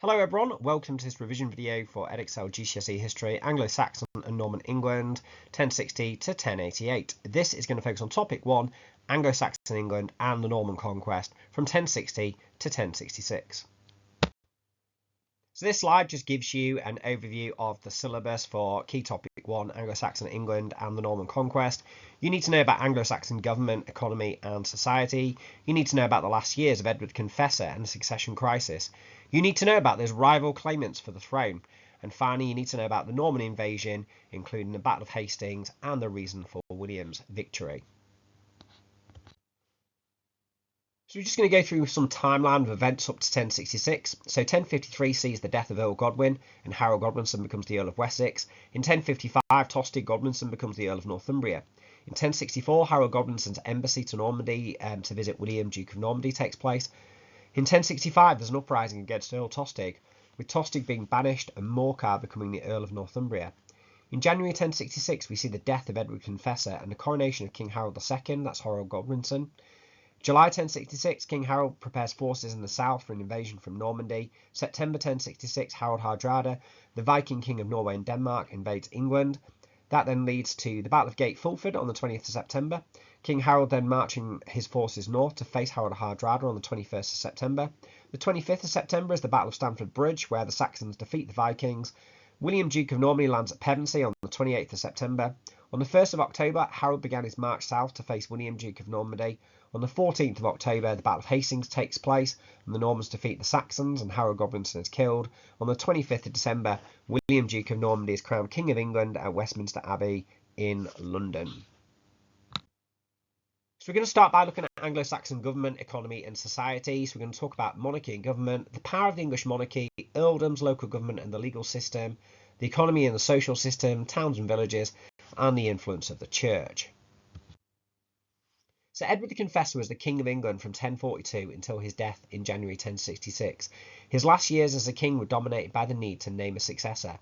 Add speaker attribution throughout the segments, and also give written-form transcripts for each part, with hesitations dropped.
Speaker 1: Hello everyone, welcome to this revision video for Edexcel GCSE History, Anglo-Saxon and Norman England, 1060 to 1088. This is going to focus on topic 1, Anglo-Saxon England and the Norman Conquest from 1060 to 1066. So this slide just gives you an overview of the syllabus for key topic 1, Anglo-Saxon England and the Norman Conquest. You need to know about Anglo-Saxon government, economy and society. You need to know about the last years of Edward Confessor and the succession crisis. You need to know about those rival claimants for the throne. And finally, you need to know about the Norman invasion, including the Battle of Hastings and the reason for William's victory. So we're just going to go through some timeline of events up to 1066. So 1053 sees the death of Earl Godwin and Harold Godwinson becomes the Earl of Wessex. In 1055, Tostig Godwinson becomes the Earl of Northumbria. In 1064, Harold Godwinson's embassy to Normandy to visit William, Duke of Normandy takes place. In 1065, there's an uprising against Earl Tostig, with Tostig being banished and Morcar becoming the Earl of Northumbria. In January 1066, we see the death of Edward Confessor and the coronation of King Harold II, that's Harold Godwinson. July 1066, King Harold prepares forces in the south for an invasion from Normandy. September 1066, Harold Hardrada, the Viking king of Norway and Denmark, invades England. That then leads to the Battle of Gate Fulford on the 20th of September. King Harold then marching his forces north to face Harold Hardrada on the 21st of September. The 25th of September is the Battle of Stamford Bridge, where the Saxons defeat the Vikings. William, Duke of Normandy, lands at Pevensey on the 28th of September. On the 1st of October, Harold began his march south to face William, Duke of Normandy. On the 14th of October, the Battle of Hastings takes place, and the Normans defeat the Saxons, and Harold Godwinson is killed. On the 25th of December, William, Duke of Normandy, is crowned King of England at Westminster Abbey in London. So we're going to start by looking at Anglo-Saxon government, economy and society. So we're going to talk about monarchy and government, the power of the English monarchy, earldoms, local government and the legal system, the economy and the social system, towns and villages, and the influence of the church. So Edward the Confessor was the King of England from 1042 until his death in January 1066. His last years as a king were dominated by the need to name a successor.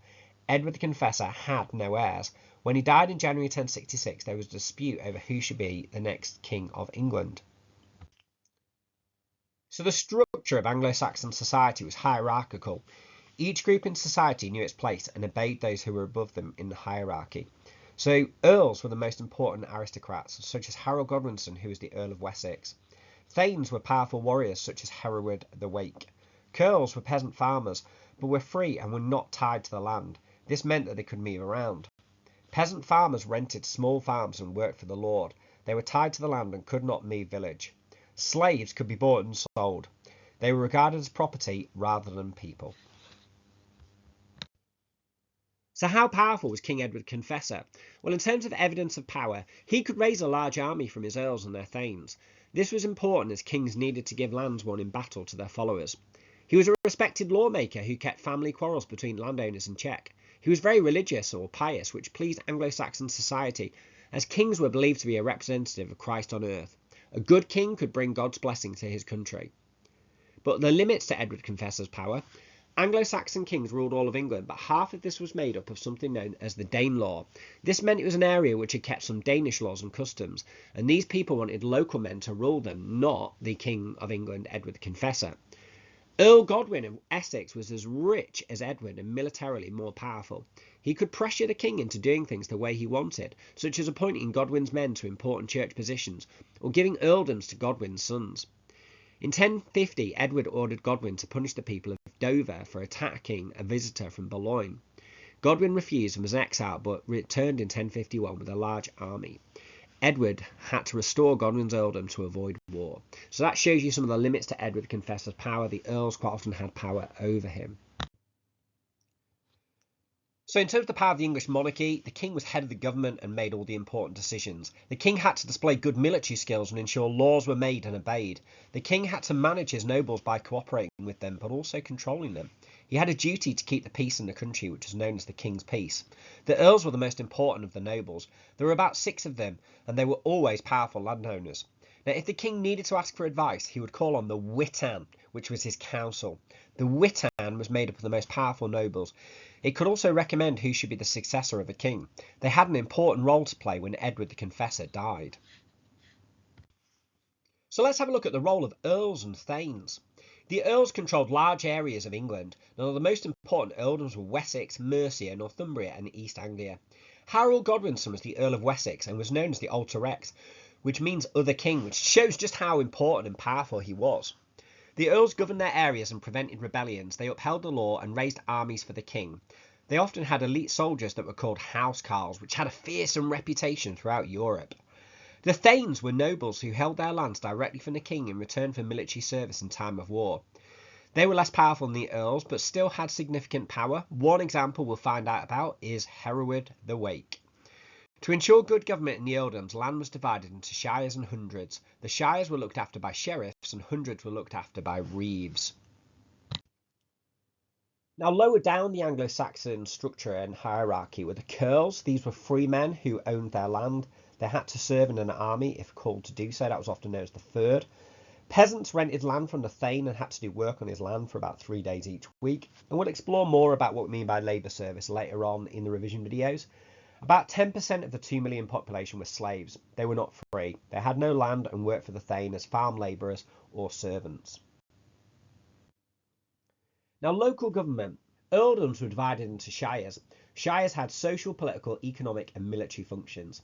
Speaker 1: Edward the Confessor had no heirs. When he died in January 1066, there was a dispute over who should be the next King of England. So the structure of Anglo-Saxon society was hierarchical. Each group in society knew its place and obeyed those who were above them in the hierarchy. So earls were the most important aristocrats, such as Harold Godwinson, who was the Earl of Wessex. Thanes were powerful warriors, such as Hereward the Wake. Ceorls were peasant farmers, but were free and were not tied to the land. This meant that they could move around. Peasant farmers rented small farms and worked for the lord. They were tied to the land and could not leave village. Slaves could be bought and sold. They were regarded as property rather than people. So how powerful was King Edward Confessor? Well, in terms of evidence of power, he could raise a large army from his earls and their thanes. This was important as kings needed to give lands won in battle to their followers. He was a respected lawmaker who kept family quarrels between landowners in check. He was very religious or pious, which pleased Anglo-Saxon society, as kings were believed to be a representative of Christ on earth. A good king could bring God's blessing to his country. But the limits to Edward Confessor's power. Anglo-Saxon kings ruled all of England, but half of this was made up of something known as the Danelaw. This meant it was an area which had kept some Danish laws and customs, and these people wanted local men to rule them, not the King of England, Edward the Confessor. Earl Godwin of Essex was as rich as Edward and militarily more powerful. He could pressure the king into doing things the way he wanted, such as appointing Godwin's men to important church positions, or giving earldoms to Godwin's sons. In 1050, Edward ordered Godwin to punish the people of Dover for attacking a visitor from Boulogne. Godwin refused and was exiled, but returned in 1051 with a large army. Edward had to restore Godwin's earldom to avoid war. So that shows you some of the limits to Edward the Confessor's power. The earls quite often had power over him. So in terms of the power of the English monarchy, the king was head of the government and made all the important decisions. The king had to display good military skills and ensure laws were made and obeyed. The king had to manage his nobles by cooperating with them, but also controlling them. He had a duty to keep the peace in the country, which is known as the king's peace. The earls were the most important of the nobles. There were about 6 of them, and they were always powerful landowners. Now, if the king needed to ask for advice, he would call on the Witan, which was his council. The Witan was made up of the most powerful nobles. It could also recommend who should be the successor of a king. They had an important role to play when Edward the Confessor died. So let's have a look at the role of earls and thanes. The earls controlled large areas of England. Now, the most important earldoms were Wessex, Mercia, Northumbria, and East Anglia. Harold Godwinson was the Earl of Wessex and was known as the Alter Rex, which means other king, which shows just how important and powerful he was. The earls governed their areas and prevented rebellions. They upheld the law and raised armies for the king. They often had elite soldiers that were called housecarls, which had a fearsome reputation throughout Europe. The thanes were nobles who held their lands directly from the king in return for military service in time of war. They were less powerful than the earls, but still had significant power. One example we'll find out about is Hereward the Wake. To ensure good government in the earldoms, land was divided into shires and hundreds. The shires were looked after by sheriffs and hundreds were looked after by reeves. Now, lower down the Anglo-Saxon structure and hierarchy were the ceorls. These were free men who owned their land. They had to serve in an army if called to do so. That was often known as the fyrd. Peasants rented land from the thane and had to do work on his land for about 3 days each week. And we'll explore more about what we mean by labour service later on in the revision videos. About 10% of the 2 million population were slaves. They were not free. They had no land and worked for the thane as farm labourers or servants. Now, local government. Earldoms were divided into shires. Shires had social, political, economic and military functions.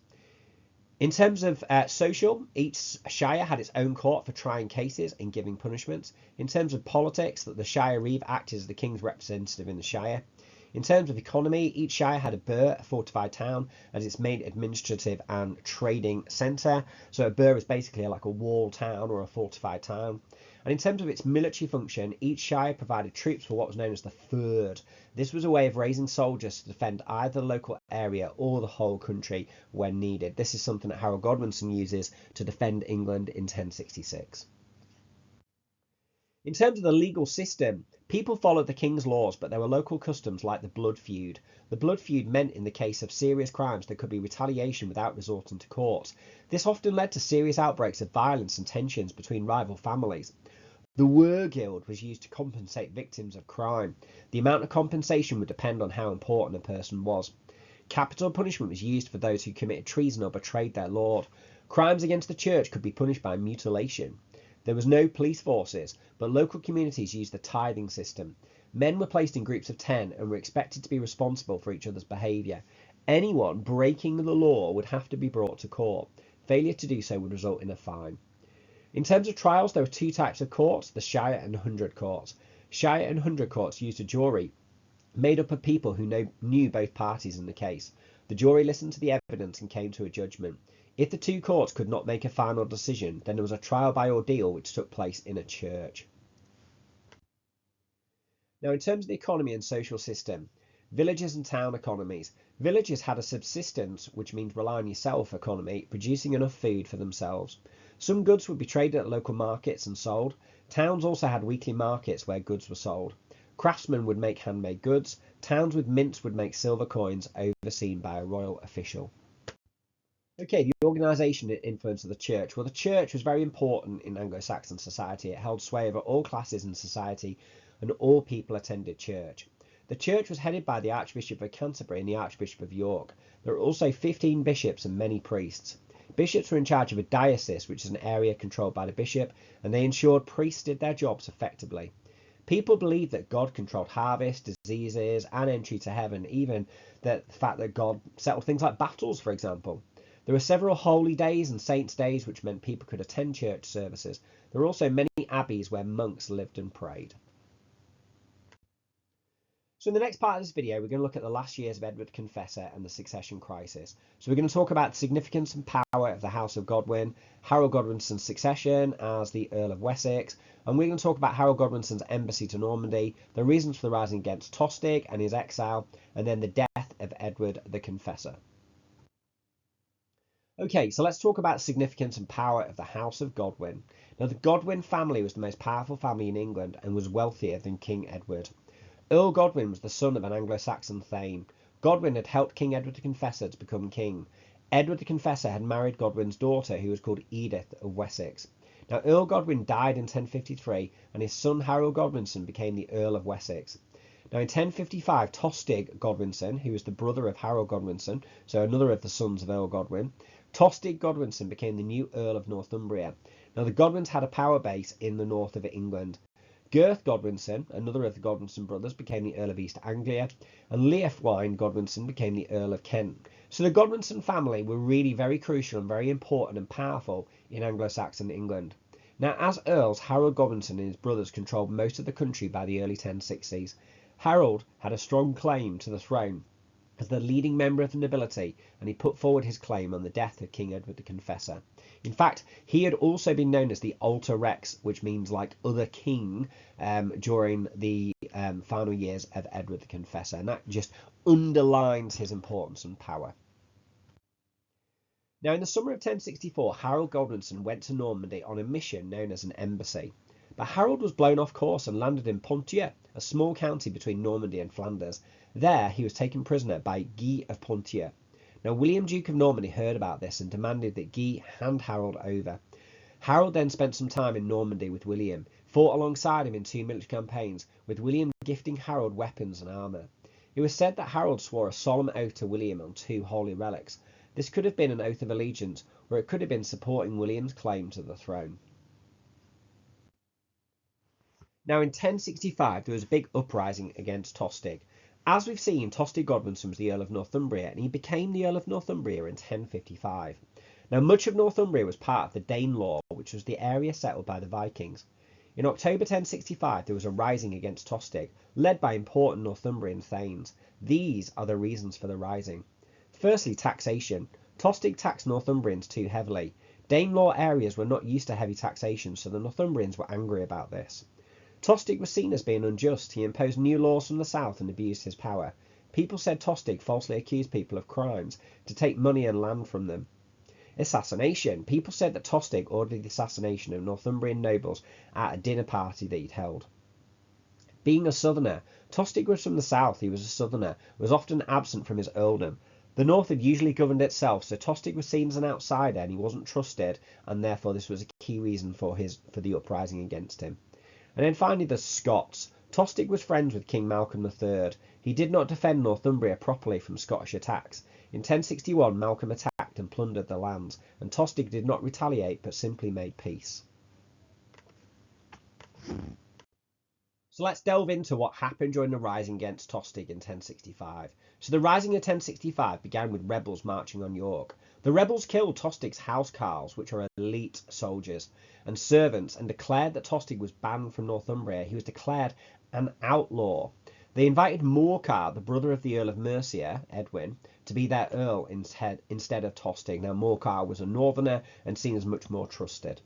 Speaker 1: In terms of social, each shire had its own court for trying cases and giving punishments. In terms of politics, the shire reeve acted as the king's representative in the shire. In terms of economy, each shire had a burh, a fortified town, as its main administrative and trading centre. So a burh is basically like a walled town or a fortified town. And in terms of its military function, each shire provided troops for what was known as the fyrd. This was a way of raising soldiers to defend either the local area or the whole country when needed. This is something that Harold Godwinson uses to defend England in 1066. In terms of the legal system, people followed the king's laws, but there were local customs like the blood feud. The blood feud meant in the case of serious crimes there could be retaliation without resorting to court. This often led to serious outbreaks of violence and tensions between rival families. The Wergild was used to compensate victims of crime. The amount of compensation would depend on how important a person was. Capital punishment was used for those who committed treason or betrayed their lord. Crimes against the church could be punished by mutilation. There was no police forces, but local communities used the tithing system. Men were placed in groups of 10 and were expected to be responsible for each other's behaviour. Anyone breaking the law would have to be brought to court. Failure to do so would result in a fine. In terms of trials, there were two types of courts, the shire and hundred courts. Shire and hundred courts used a jury made up of people who knew both parties in the case. The jury listened to the evidence and came to a judgment. If the two courts could not make a final decision, then there was a trial by ordeal which took place in a church. Now, in terms of the economy and social system, villages and town economies. Villages had a subsistence, which means rely on yourself economy, producing enough food for themselves. Some goods would be traded at local markets and sold. Towns also had weekly markets where goods were sold. Craftsmen would make handmade goods. Towns with mints would make silver coins overseen by a royal official. Okay, the organisation and influence of the church. Well, the church was very important in Anglo-Saxon society. It held sway over all classes in society and all people attended church. The church was headed by the Archbishop of Canterbury and the Archbishop of York. There were also 15 bishops and many priests. Bishops were in charge of a diocese, which is an area controlled by the bishop, and they ensured priests did their jobs effectively. People believed that God controlled harvest, diseases, and entry to heaven, even the fact that God settled things like battles, for example. There were several holy days and saints' days, which meant people could attend church services. There were also many abbeys where monks lived and prayed. So in the next part of this video, we're going to look at the last years of Edward the Confessor and the succession crisis. So we're going to talk about the significance and power of the House of Godwin, Harold Godwinson's succession as the Earl of Wessex, and we're going to talk about Harold Godwinson's embassy to Normandy, the reasons for the rising against Tostig and his exile, and then the death of Edward the Confessor. Okay, so let's talk about the significance and power of the House of Godwin. Now, the Godwin family was the most powerful family in England and was wealthier than King Edward. Earl Godwin was the son of an Anglo-Saxon thane. Godwin had helped King Edward the Confessor to become king. Edward the Confessor had married Godwin's daughter, who was called Edith of Wessex. Now, Earl Godwin died in 1053, and his son Harold Godwinson became the Earl of Wessex. Now, in 1055, Tostig Godwinson, who was the brother of Harold Godwinson, so another of the sons of Earl Godwin, Tostig Godwinson became the new Earl of Northumbria. Now, the Godwins had a power base in the north of England. Gurth Godwinson, another of the Godwinson brothers, became the Earl of East Anglia, and Leofwine Godwinson became the Earl of Kent. So the Godwinson family were really very crucial and very important and powerful in Anglo-Saxon England. Now, as earls, Harold Godwinson and his brothers controlled most of the country by the early 1060s. Harold had a strong claim to the throne as the leading member of the nobility, and he put forward his claim on the death of King Edward the Confessor. In fact, he had also been known as the Alter Rex, which means like other king, during the final years of Edward the Confessor, and that just underlines his importance and power. Now, in the summer of 1064, Harold Godwinson went to Normandy on a mission known as an embassy. But Harold was blown off course and landed in Ponthieu, a small county between Normandy and Flanders. There, he was taken prisoner by Guy of Ponthieu. Now, William, Duke of Normandy, heard about this and demanded that Guy hand Harold over. Harold then spent some time in Normandy with William, fought alongside him in 2 military campaigns, with William gifting Harold weapons and armour. It was said that Harold swore a solemn oath to William on 2 holy relics. This could have been an oath of allegiance, or it could have been supporting William's claim to the throne. Now, in 1065, there was a big uprising against Tostig. As we've seen, Tostig Godwinson was the Earl of Northumbria, and he became the Earl of Northumbria in 1055. Now, much of Northumbria was part of the Danelaw, which was the area settled by the Vikings. In October 1065, there was a rising against Tostig, led by important Northumbrian thanes. These are the reasons for the rising. Firstly, taxation. Tostig taxed Northumbrians too heavily. Danelaw areas were not used to heavy taxation, so the Northumbrians were angry about this. Tostig was seen as being unjust. He imposed new laws from the south and abused his power. People said Tostig falsely accused people of crimes to take money and land from them. Assassination. People said that Tostig ordered the assassination of Northumbrian nobles at a dinner party that he'd held. Being a southerner, Tostig was from the south. He was a southerner, was often absent from his earldom. The north had usually governed itself, so Tostig was seen as an outsider and he wasn't trusted, and therefore this was a key reason for the uprising against him. And then finally, the Scots. Tostig was friends with King Malcolm III. He did not defend Northumbria properly from Scottish attacks. In 1061, Malcolm attacked and plundered the lands, and Tostig did not retaliate but simply made peace. So let's delve into what happened during the rising against Tostig in 1065. So the rising of 1065 began with rebels marching on York. The rebels killed Tostig's housecarls, which are elite soldiers, and servants, and declared that Tostig was banned from Northumbria. He was declared an outlaw. They invited Morcar, the brother of the Earl of Mercia, Edwin, to be their earl instead of Tostig. Now, Morcar was a northerner and seen as much more trusted.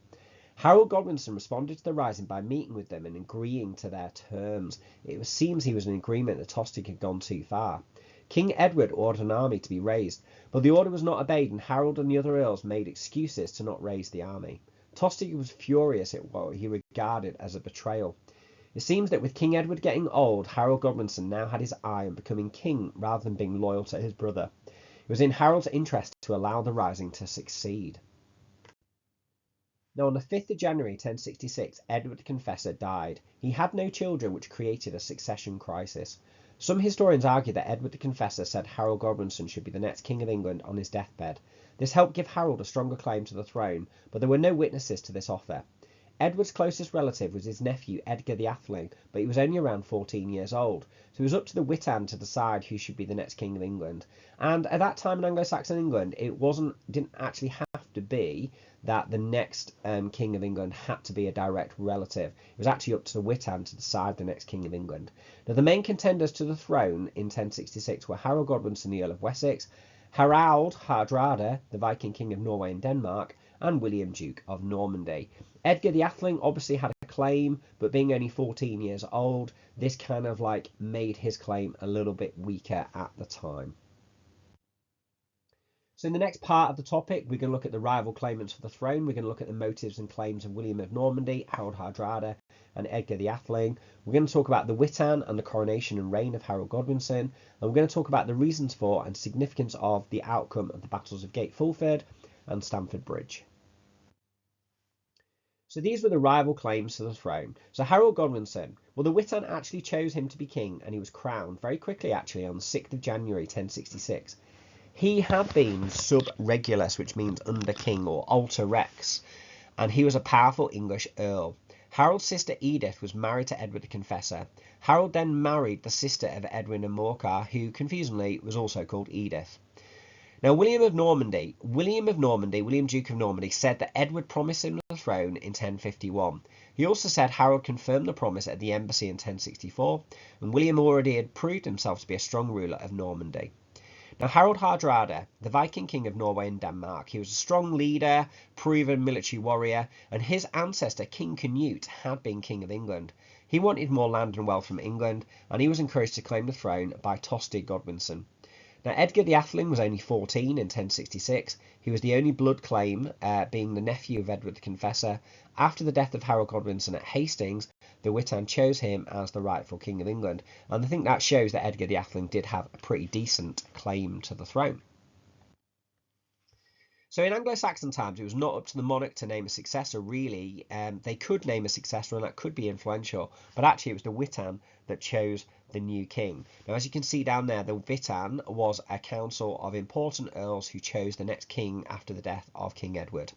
Speaker 1: Harold Godwinson responded to the rising by meeting with them and agreeing to their terms. It seems he was in agreement that Tostig had gone too far. King Edward ordered an army to be raised, but the order was not obeyed, and Harold and the other earls made excuses to not raise the army. Tostig was furious at what he regarded as a betrayal. It seems that with King Edward getting old, Harold Godwinson now had his eye on becoming king rather than being loyal to his brother. It was in Harold's interest to allow the rising to succeed. Now, on the 5th of January 1066, Edward the Confessor died. He had no children, which created a succession crisis. Some historians argue that Edward the Confessor said Harold Godwinson should be the next King of England on his deathbed. This helped give Harold a stronger claim to the throne, but there were no witnesses to this offer. Edward's closest relative was his nephew Edgar the Atheling, but he was only around 14 years old, so it was up to the Witan to decide who should be the next King of England. And at that time in Anglo-Saxon England, it didn't actually have to be that the next King of England had to be a direct relative. It was actually up to the Witan to decide the next King of England. Now, the main contenders to the throne in 1066 were Harold Godwinson, the Earl of Wessex, Harald Hardrada, the Viking King of Norway and Denmark, and William, Duke of Normandy. Edgar the Atheling obviously had a claim, but being only 14 years old, this kind of made his claim a little bit weaker at the time. So in the next part of the topic, we're going to look at the rival claimants for the throne. We're going to look at the motives and claims of William of Normandy, Harold Hardrada, and Edgar the Atheling. We're going to talk about the Witan and the coronation and reign of Harold Godwinson. And we're going to talk about the reasons for and significance of the outcome of the battles of Gate Fulford and Stamford Bridge. So these were the rival claims to the throne. So Harold Godwinson, well, the Witan actually chose him to be king, and he was crowned very quickly, actually, on the 6th of January 1066. He had been sub-regulus, which means under king or alter rex, and he was a powerful English earl. Harold's sister Edith was married to Edward the Confessor. Harold then married the sister of Edwin and Morcar, who confusingly was also called Edith. Now, William Duke of Normandy, said that Edward promised him the throne in 1051. He also said Harold confirmed the promise at the embassy in 1064, and William already had proved himself to be a strong ruler of Normandy. Now, Harald Hardrada, the Viking king of Norway and Denmark, he was a strong leader, proven military warrior, and his ancestor, King Canute, had been king of England. He wanted more land and wealth from England, and he was encouraged to claim the throne by Tostig Godwinson. Now, Edgar the Atheling was only 14 in 1066. He was the only blood claim, being the nephew of Edward the Confessor. After the death of Harold Godwinson at Hastings, the Witan chose him as the rightful king of England, and I think that shows that Edgar the Atheling did have a pretty decent claim to the throne. So in Anglo-Saxon times, it was not up to the monarch to name a successor, really. They could name a successor, and that could be influential, but actually it was the Witan that chose the new king. Now, as you can see down there, the Witan was a council of important earls who chose the next king after the death of King Edward.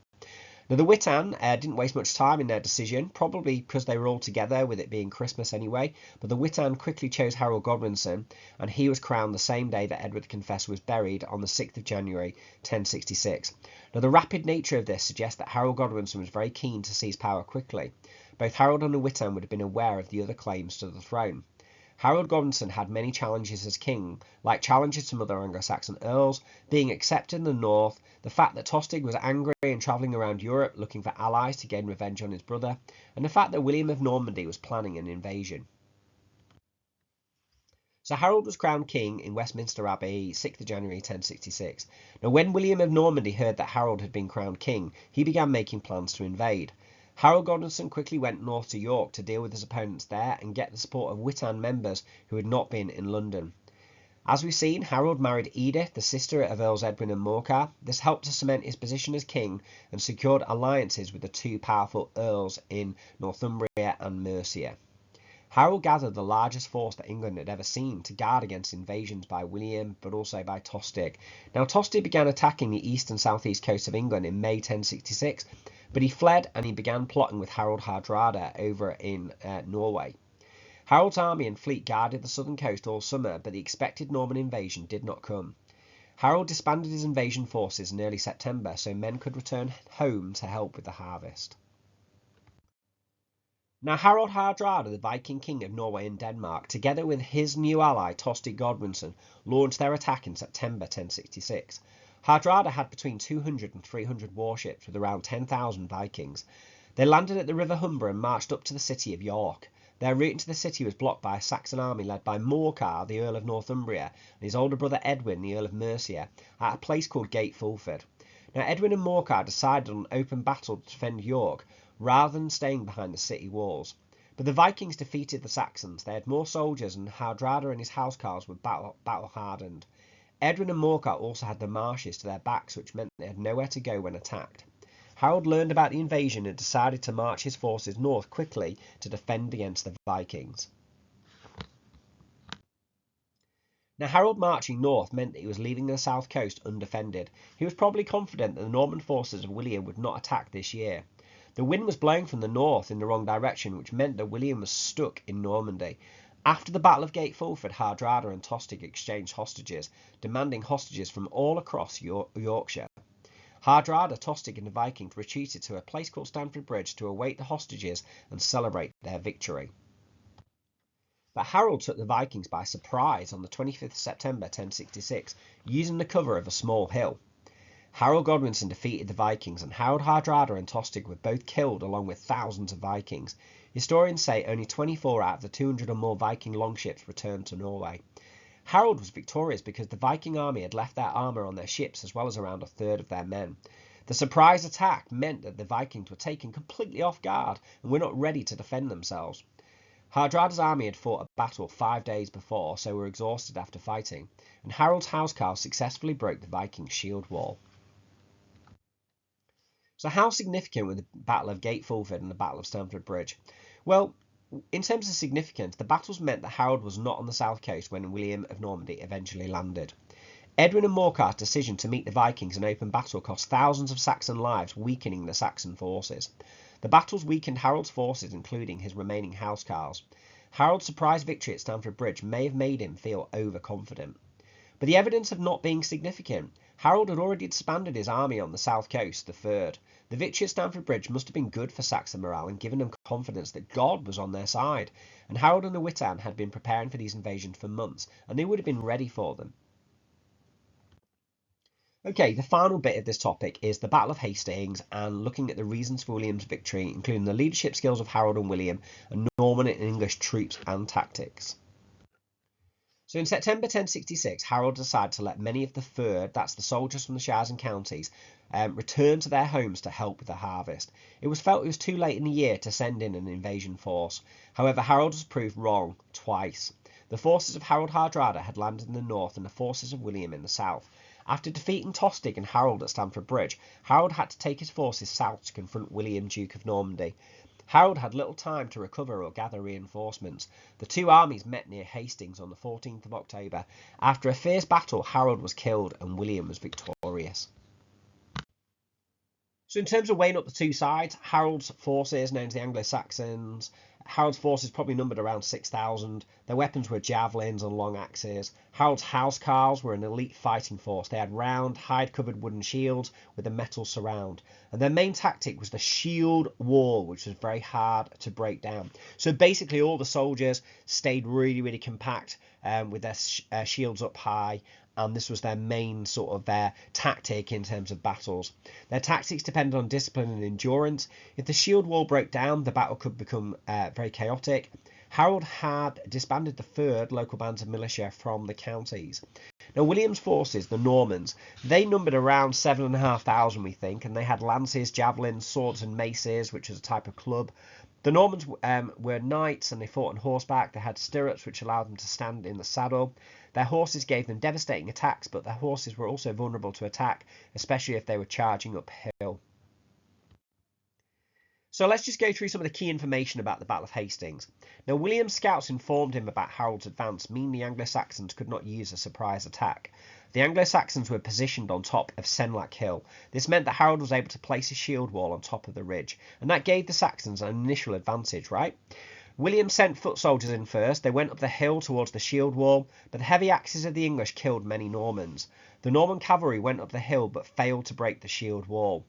Speaker 1: Now, the Witan didn't waste much time in their decision, probably because they were all together, with it being Christmas anyway, but the Witan quickly chose Harold Godwinson, and he was crowned the same day that Edward the Confessor was buried, on the 6th of January 1066. Now, the rapid nature of this suggests that Harold Godwinson was very keen to seize power quickly. Both Harold and the Witan would have been aware of the other claims to the throne. Harold Godwinson had many challenges as king, like challenges to other Anglo-Saxon earls, being accepted in the north, the fact that Tostig was angry and travelling around Europe looking for allies to gain revenge on his brother, and the fact that William of Normandy was planning an invasion. So Harold was crowned king in Westminster Abbey, 6th of January 1066. Now, when William of Normandy heard that Harold had been crowned king, he began making plans to invade. Harold Godwinson quickly went north to York to deal with his opponents there and get the support of Witan members who had not been in London. As we've seen, Harold married Edith, the sister of Earls Edwin and Morcar. This helped to cement his position as king and secured alliances with the two powerful earls in Northumbria and Mercia. Harold gathered the largest force that England had ever seen to guard against invasions by William, but also by Tostig. Now, Tostig began attacking the east and southeast coast of England in May 1066, but he fled and he began plotting with Harald Hardrada over in Norway. Harold's army and fleet guarded the southern coast all summer, but the expected Norman invasion did not come. Harold disbanded his invasion forces in early September so men could return home to help with the harvest. Now, Harald Hardrada, the Viking king of Norway and Denmark, together with his new ally Tostig Godwinson, launched their attack in September 1066. Hardrada had between 200 and 300 warships with around 10,000 Vikings. They landed at the River Humber and marched up to the city of York. Their route into the city was blocked by a Saxon army led by Morcar, the Earl of Northumbria, and his older brother Edwin, the Earl of Mercia, at a place called Gate Fulford. Now, Edwin and Morcar decided on an open battle to defend York, rather than staying behind the city walls. But the Vikings defeated the Saxons. They had more soldiers, and Hardrada and his housecarls were battle-hardened. Edwin and Morcar also had the marshes to their backs, which meant they had nowhere to go when attacked. Harold learned about the invasion and decided to march his forces north quickly to defend against the Vikings. Now, Harold marching north meant that he was leaving the south coast undefended. He was probably confident that the Norman forces of William would not attack this year. The wind was blowing from the north in the wrong direction, which meant that William was stuck in Normandy. After the Battle of Gate Fulford, Hardrada and Tostig exchanged hostages, demanding hostages from all across Yorkshire. Hardrada, Tostig and the Vikings retreated to a place called Stamford Bridge to await the hostages and celebrate their victory. But Harold took the Vikings by surprise on the 25th of September 1066, using the cover of a small hill. Harold Godwinson defeated the Vikings, and Harald Hardrada and Tostig were both killed along with thousands of Vikings. Historians say only 24 out of the 200 or more Viking longships returned to Norway. Harold was victorious because the Viking army had left their armour on their ships as well as around a third of their men. The surprise attack meant that the Vikings were taken completely off guard and were not ready to defend themselves. Hardrada's army had fought a battle 5 days before, so were exhausted after fighting, and Harold's housecarls successfully broke the Viking shield wall. So how significant were the Battle of Gate Fulford and the Battle of Stamford Bridge? Well, in terms of significance, the battles meant that Harold was not on the south coast when William of Normandy eventually landed. Edwin and Morcar's decision to meet the Vikings in open battle cost thousands of Saxon lives, weakening the Saxon forces. The battles weakened Harold's forces, including his remaining housecarls. Harold's surprise victory at Stamford Bridge may have made him feel overconfident. But the evidence of not being significant. Harold had already disbanded his army on the south coast, the Third. The victory at Stamford Bridge must have been good for Saxon morale and given them confidence that God was on their side. And Harold and the Witan had been preparing for these invasions for months, and they would have been ready for them. Okay, the final bit of this topic is the Battle of Hastings and looking at the reasons for William's victory, including the leadership skills of Harold and William, and Norman and English troops and tactics. So in September 1066, Harold decided to let many of the Third, that's the soldiers from the shires and counties, return to their homes to help with the harvest. It was felt it was too late in the year to send in an invasion force. However, Harold was proved wrong twice. The forces of Harold Hardrada had landed in the north and the forces of William in the south. After defeating Tostig and Harold at Stamford Bridge, Harold had to take his forces south to confront William, Duke of Normandy. Harold had little time to recover or gather reinforcements. The two armies met near Hastings on the 14th of October. After a fierce battle, Harold was killed and William was victorious. So in terms of weighing up the two sides, Harold's forces, known as the Anglo-Saxons, Harold's forces probably numbered around 6,000. Their weapons were javelins and long axes. Harold's housecarls were an elite fighting force. They had round, hide-covered wooden shields with a metal surround. And their main tactic was the shield wall, which was very hard to break down. So basically all the soldiers stayed really, really compact with their shields up high. And this was their main sort of their tactic in terms of battles. Their tactics depended on discipline and endurance. If the shield wall broke down, the battle could become very chaotic. Harold had disbanded the Third, local bands of militia from the counties. Now, William's forces, the Normans, they numbered around 7,500, we think, and they had lances, javelins, swords and maces, which was a type of club. The Normans were knights and they fought on horseback. They had stirrups which allowed them to stand in the saddle. Their horses gave them devastating attacks, but their horses were also vulnerable to attack, especially if they were charging uphill. So let's just go through some of the key information about the Battle of Hastings. Now, William's scouts informed him about Harold's advance, meaning the Anglo-Saxons could not use a surprise attack. The Anglo-Saxons were positioned on top of Senlac Hill. This meant that Harold was able to place a shield wall on top of the ridge, and that gave the Saxons an initial advantage, right? William sent foot soldiers in first. They went up the hill towards the shield wall, but the heavy axes of the English killed many Normans. The Norman cavalry went up the hill but failed to break the shield wall.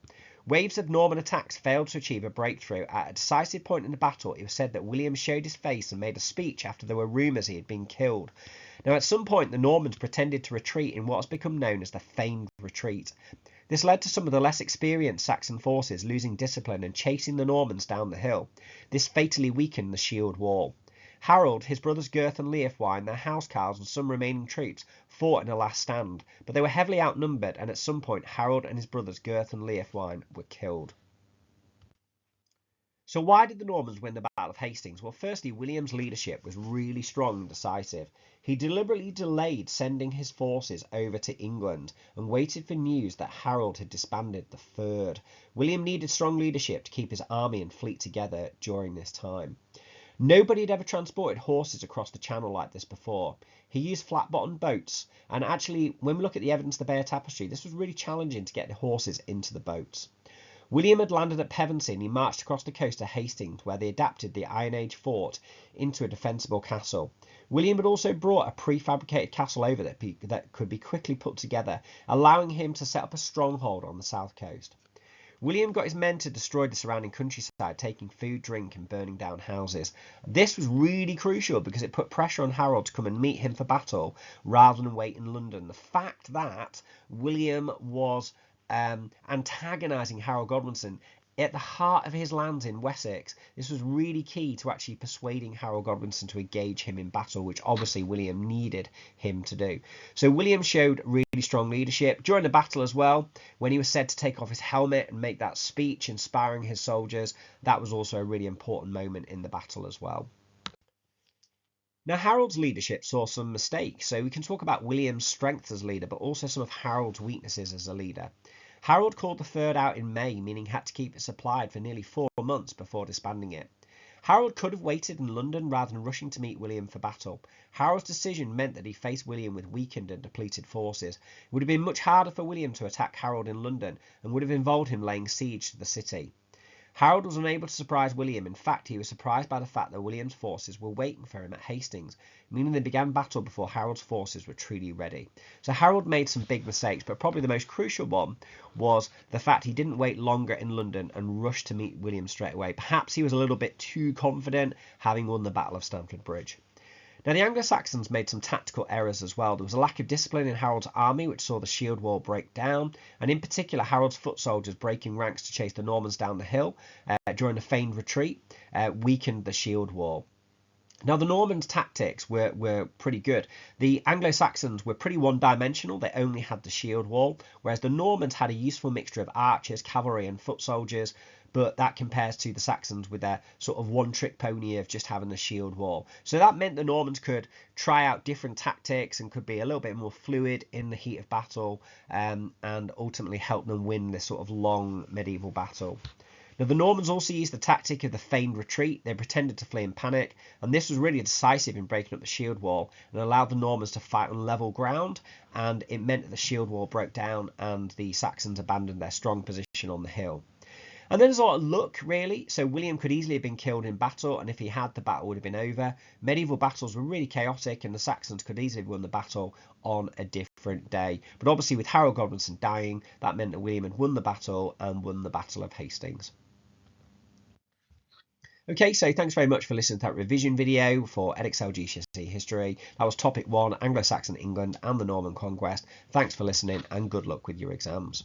Speaker 1: Waves of Norman attacks failed to achieve a breakthrough. At a decisive point in the battle, it was said that William showed his face and made a speech after there were rumours he had been killed. Now, at some point, the Normans pretended to retreat in what has become known as the feigned retreat. This led to some of the less experienced Saxon forces losing discipline and chasing the Normans down the hill. This fatally weakened the shield wall. Harold, his brothers Gurth and Leofwine, their housecarls and some remaining troops fought in a last stand, but they were heavily outnumbered, and at some point Harold and his brothers Gurth and Leofwine were killed. So why did the Normans win the Battle of Hastings? Well, firstly, William's leadership was really strong and decisive. He deliberately delayed sending his forces over to England and waited for news that Harold had disbanded the Third. William needed strong leadership to keep his army and fleet together during this time. Nobody had ever transported horses across the channel like this before. He used flat-bottomed boats, and actually, when we look at the evidence of the Bear Tapestry, this was really challenging to get the horses into the boats. William had landed at Pevensey and he marched across the coast to Hastings, where they adapted the Iron Age fort into a defensible castle. William had also brought a prefabricated castle over that could be quickly put together, allowing him to set up a stronghold on the south coast. William got his men to destroy the surrounding countryside, taking food, drink and burning down houses. This was really crucial because it put pressure on Harold to come and meet him for battle rather than wait in London. The fact that William was antagonising Harold Godwinson at the heart of his lands in Wessex, this was really key to actually persuading Harold Godwinson to engage him in battle, which obviously William needed him to do. So William showed really strong leadership during the battle as well. When he was said to take off his helmet and make that speech inspiring his soldiers, that was also a really important moment in the battle as well. Now, Harold's leadership saw some mistakes, so we can talk about William's strengths as leader, but also some of Harold's weaknesses as a leader. Harold called the Third out in May, meaning he had to keep it supplied for nearly 4 months before disbanding it. Harold could have waited in London rather than rushing to meet William for battle. Harold's decision meant that he faced William with weakened and depleted forces. It would have been much harder for William to attack Harold in London and would have involved him laying siege to the city. Harold was unable to surprise William. In fact, he was surprised by the fact that William's forces were waiting for him at Hastings, meaning they began battle before Harold's forces were truly ready. So Harold made some big mistakes, but probably the most crucial one was the fact he didn't wait longer in London and rush to meet William straight away. Perhaps he was a little bit too confident, having won the Battle of Stamford Bridge. Now, the Anglo-Saxons made some tactical errors as well. There was a lack of discipline in Harold's army, which saw the shield wall break down, and in particular, Harold's foot soldiers breaking ranks to chase the Normans down the hill during a feigned retreat weakened the shield wall. Now, the Normans' tactics were pretty good. The Anglo-Saxons were pretty one-dimensional. They only had the shield wall, whereas the Normans had a useful mixture of archers, cavalry, and foot soldiers, but that compares to the Saxons with their sort of one-trick pony of just having the shield wall. So that meant the Normans could try out different tactics and could be a little bit more fluid in the heat of battle, and ultimately help them win this sort of long medieval battle. Now, the Normans also used the tactic of the feigned retreat. They pretended to flee in panic, and this was really decisive in breaking up the shield wall and allowed the Normans to fight on level ground, and it meant that the shield wall broke down and the Saxons abandoned their strong position on the hill. And then there's a lot of luck, really. So William could easily have been killed in battle, and if he had, the battle would have been over. Medieval battles were really chaotic, and the Saxons could easily have won the battle on a different day. But obviously, with Harold Godwinson dying, that meant that William had won the battle and won the Battle of Hastings. Okay, so thanks very much for listening to that revision video for Edexcel GCSE History. That was topic 1, Anglo-Saxon England and the Norman Conquest. Thanks for listening, and good luck with your exams.